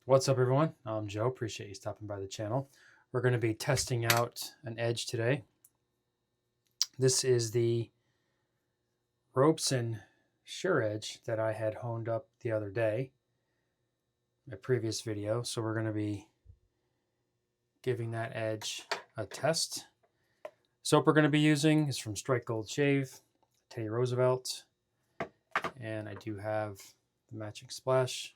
What's up, everyone? I'm Joe. Appreciate you stopping by the channel. We're going to be testing out an edge today. This is the Robeson Shur edge that I had honed up the other day, my previous video. So we're going to be giving that edge a test. Soap we're going to be using is from Strike Gold Shave, Teddy Roosevelt, and I do have the matching splash.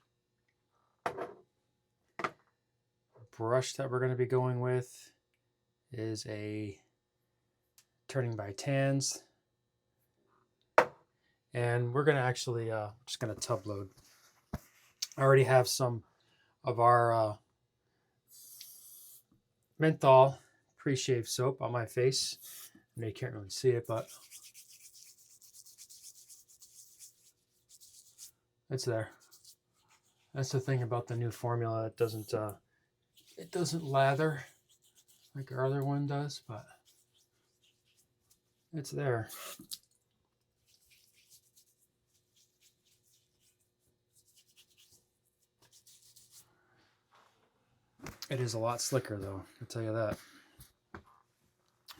Brush that we're going to be going with is a Turning by Tans, and we're going to actually just going to tub load. I already have some of our menthol pre-shave soap on my face. I know you can't really see it, but it's there. That's the thing about the new formula. It doesn't lather like our other one does, but it's there. It is a lot slicker though, I'll tell you that,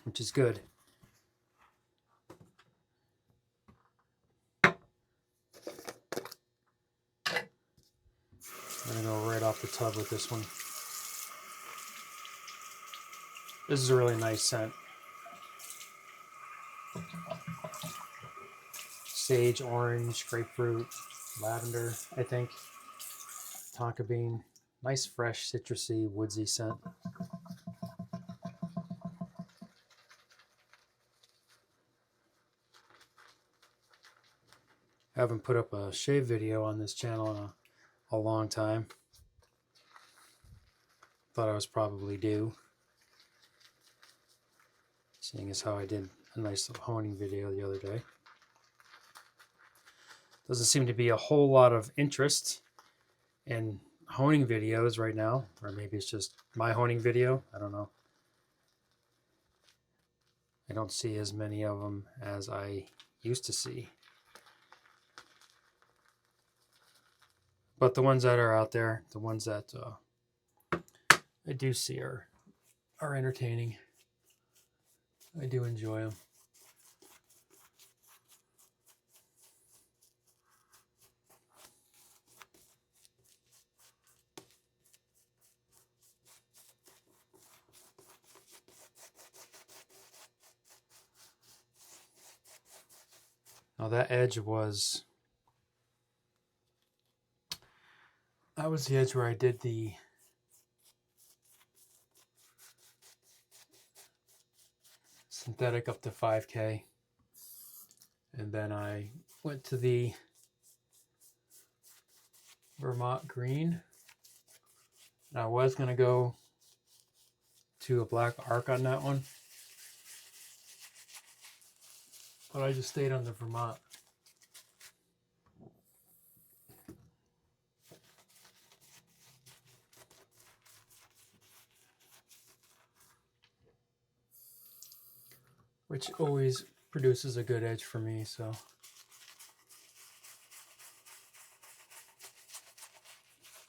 which is good. I'm gonna go right off the tub with this one. This is a really nice scent. Sage, orange, grapefruit, lavender, I think. Tonka bean. Nice, fresh, citrusy, woodsy scent. I haven't put up a shave video on this channel in a long time. Thought I was probably due, seeing as how I did a nice little honing video the other day. Doesn't seem to be a whole lot of interest in honing videos right now, or maybe it's just my honing video. I don't know. I don't see as many of them as I used to see. But the ones that are out there, the ones that I do see are entertaining. I do enjoy them. Now that edge was the edge where I did the synthetic up to 5K, and then I went to the Vermont green, and I was going to go to a black arc on that one, but I just stayed on the Vermont. Which always produces a good edge for me, so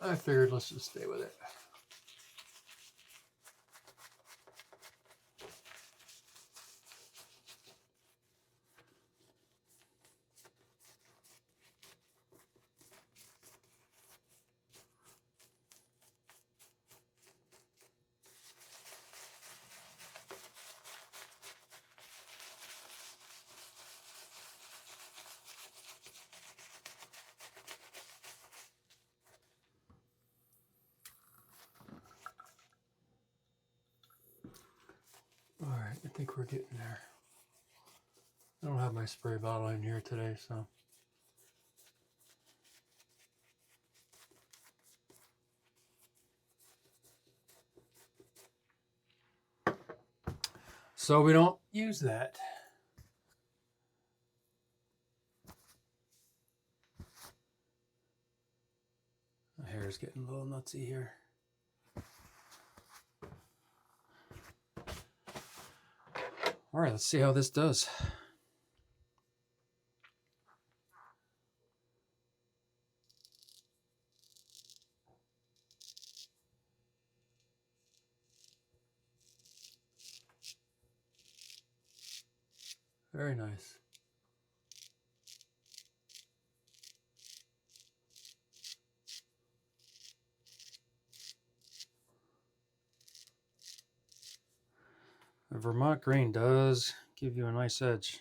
I figured let's just stay with it. All right, I think we're getting there. I don't have my spray bottle in here today, so. So we don't use that. My hair is getting a little nutsy here. All right, let's see how this does. Very nice. The Vermont grain does give you a nice edge.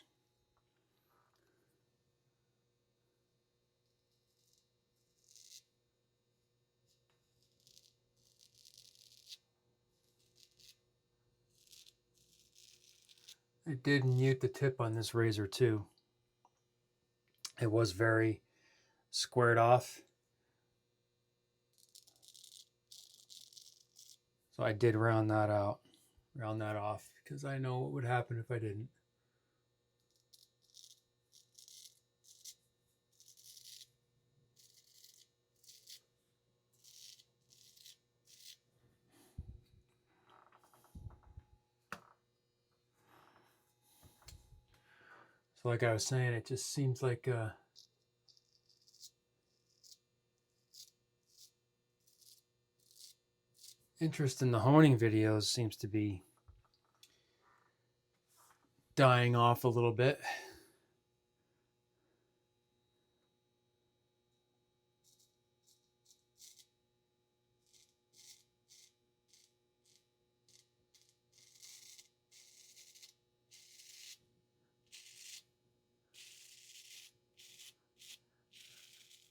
I did mute the tip on this razor too. It was very squared off. So I did round that off, because I know what would happen if I didn't. So like I was saying, it just seems like interest in the honing videos seems to be dying off a little bit.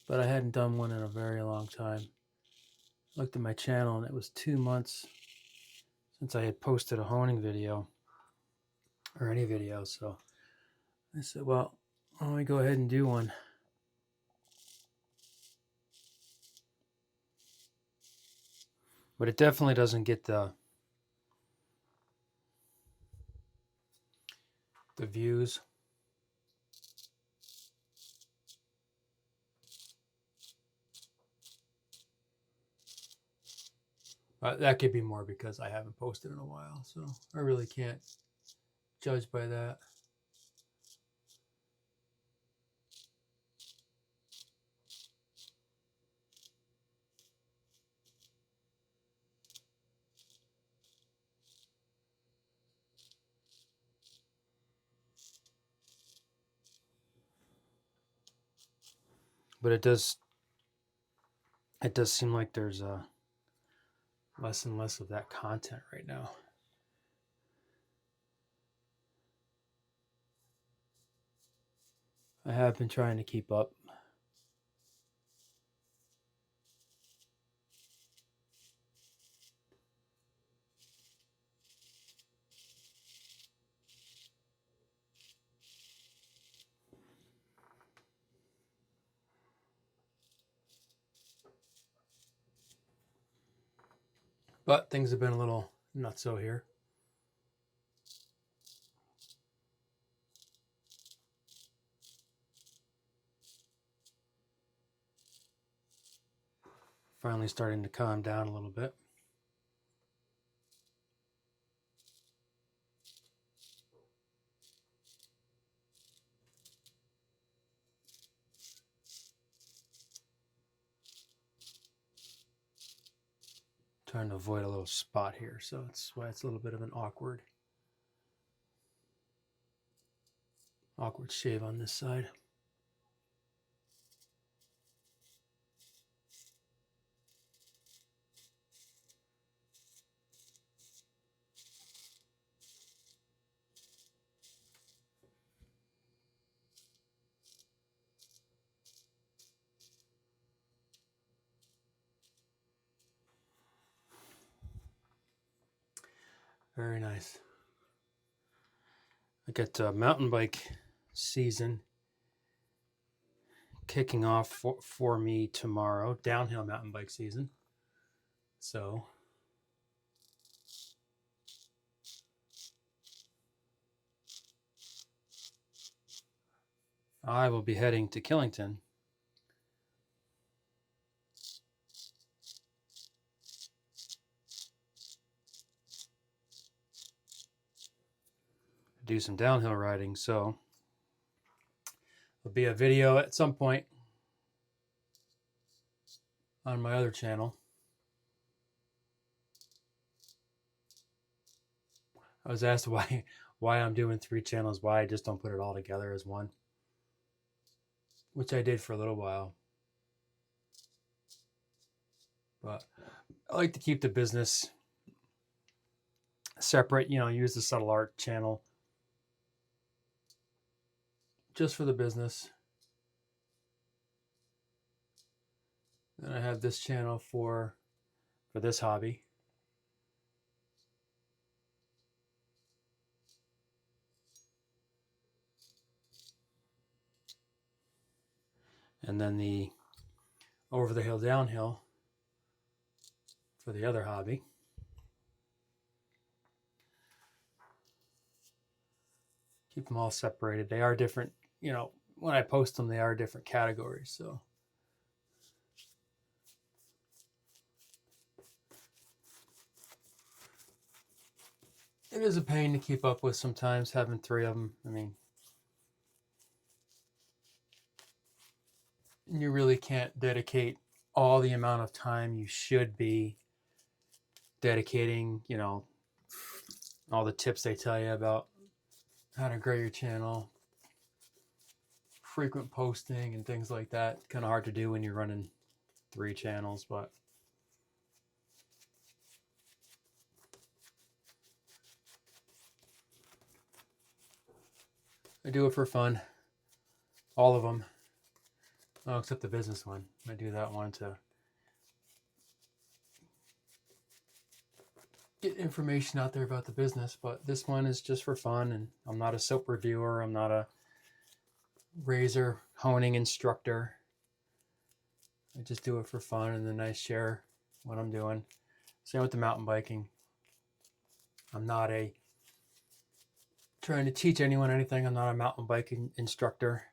But I hadn't done one in a very long time. Looked at my channel and it was 2 months since I had posted a honing video or any video. So I said, well, why don't we go ahead and do one? But it definitely doesn't get the views. That could be more because I haven't posted in a while, so I really can't judge by that. But it does seem like there's less and less of that content right now. I have been trying to keep up. But things have been a little nutso here. Finally starting to calm down a little bit. Trying to avoid a little spot here, so that's why it's a little bit of an awkward shave on this side. Very nice. I got mountain bike season kicking off for me tomorrow, downhill mountain bike season. So I will be heading to Killington to do some downhill riding. So there'll be a video at some point on my other channel. I was asked why why I'm doing 3 channels, why I just don't put it all together as one, which I did for a little while. But I like to keep the business separate, you know, use the subtle art channel just for the business. Then I have this channel for this hobby. And then the over the hill downhill for the other hobby. Keep them all separated. They are different, you know, when I post them, they are different categories. So it is a pain to keep up with sometimes, having 3 of them. I mean, you really can't dedicate all the amount of time you should be dedicating, you know, all the tips they tell you about how to grow your channel, frequent posting and things like that. Kind of hard to do when you're running 3 channels, but I do it for fun. All of them. Oh, except the business one. I do that one to get information out there about the business, but this one is just for fun. And I'm not a soap reviewer. I'm not a razor honing instructor. I just do it for fun, and then I share what I'm doing. Same with the mountain biking. I'm not trying to teach anyone anything. I'm not a mountain biking instructor.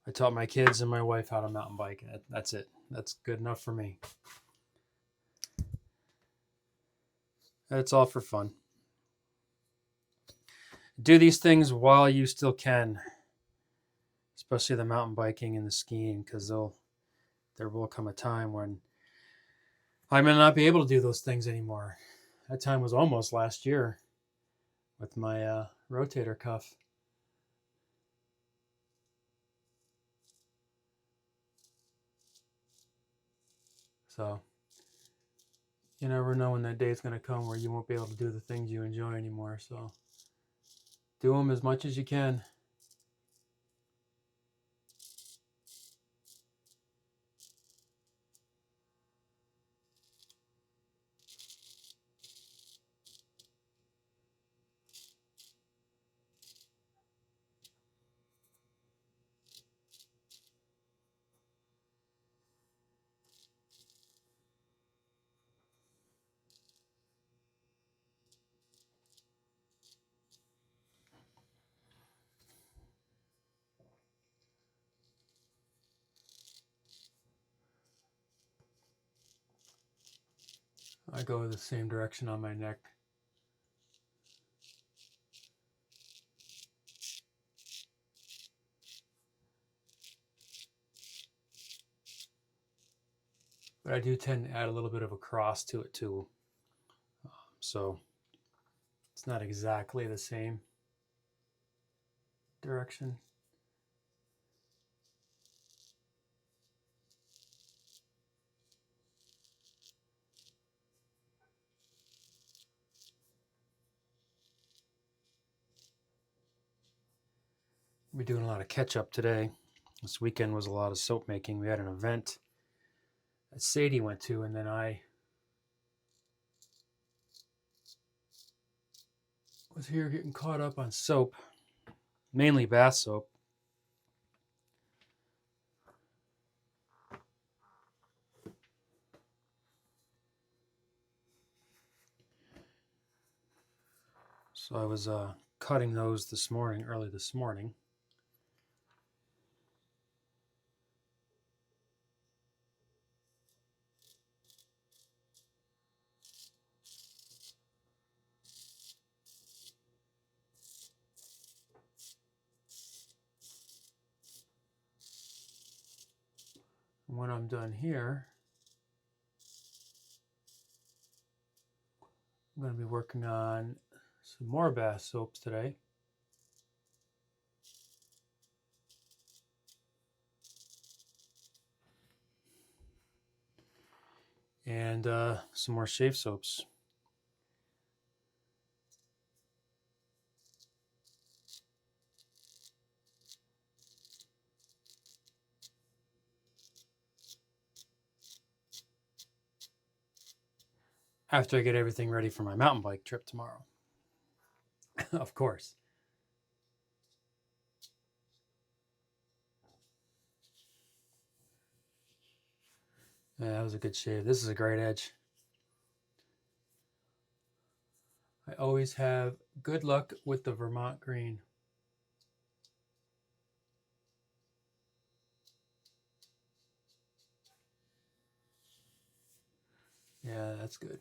I taught my kids and my wife how to mountain bike. That's it. That's good enough for me. It's all for fun. Do these things while you still can, especially the mountain biking and the skiing, because there will come a time when I may not be able to do those things anymore. That time was almost last year with my rotator cuff. So you never know when that day is going to come where you won't be able to do the things you enjoy anymore. So do them as much as you can. I go the same direction on my neck. But I do tend to add a little bit of a cross to it too. So it's not exactly the same direction. We're doing a lot of catch up today. This weekend was a lot of soap making. We had an event that Sadie went to, and then I was here getting caught up on soap, mainly bath soap. So I was cutting those early this morning. And when I'm done here, I'm going to be working on some more bath soaps today. And some more shave soaps. After I get everything ready for my mountain bike trip tomorrow. Of course. Yeah, that was a good shave. This is a great edge. I always have good luck with the Vermont green. Yeah, that's good.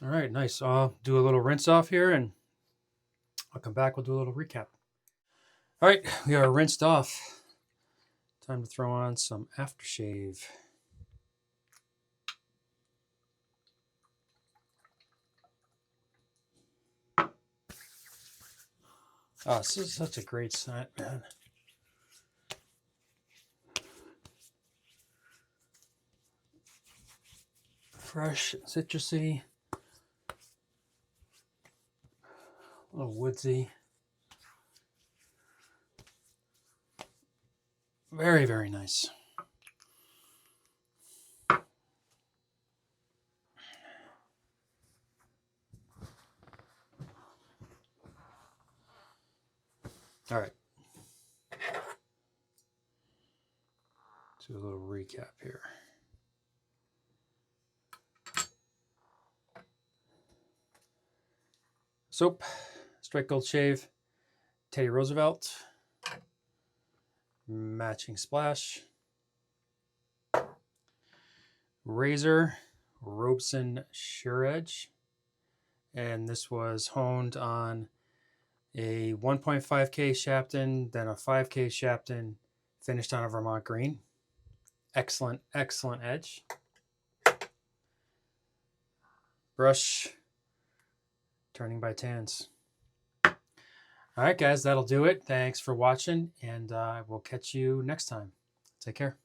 All right, nice. I'll do a little rinse off here and I'll come back. We'll do a little recap. All right, we are rinsed off. Time to throw on some aftershave. Oh, this is such a great scent, man. Fresh, citrusy, a little woodsy. Very, very nice. All right. Do a little recap here. Soap, Strike Gold Shave, Teddy Roosevelt, matching splash, razor, Robeson Shur edge, and this was honed on a 1.5K Shapton, then a 5K Shapton, finished on a Vermont green. Excellent, excellent edge. Brush, turning by tans. All right, guys, that'll do it. Thanks for watching, and we'll catch you next time. Take care.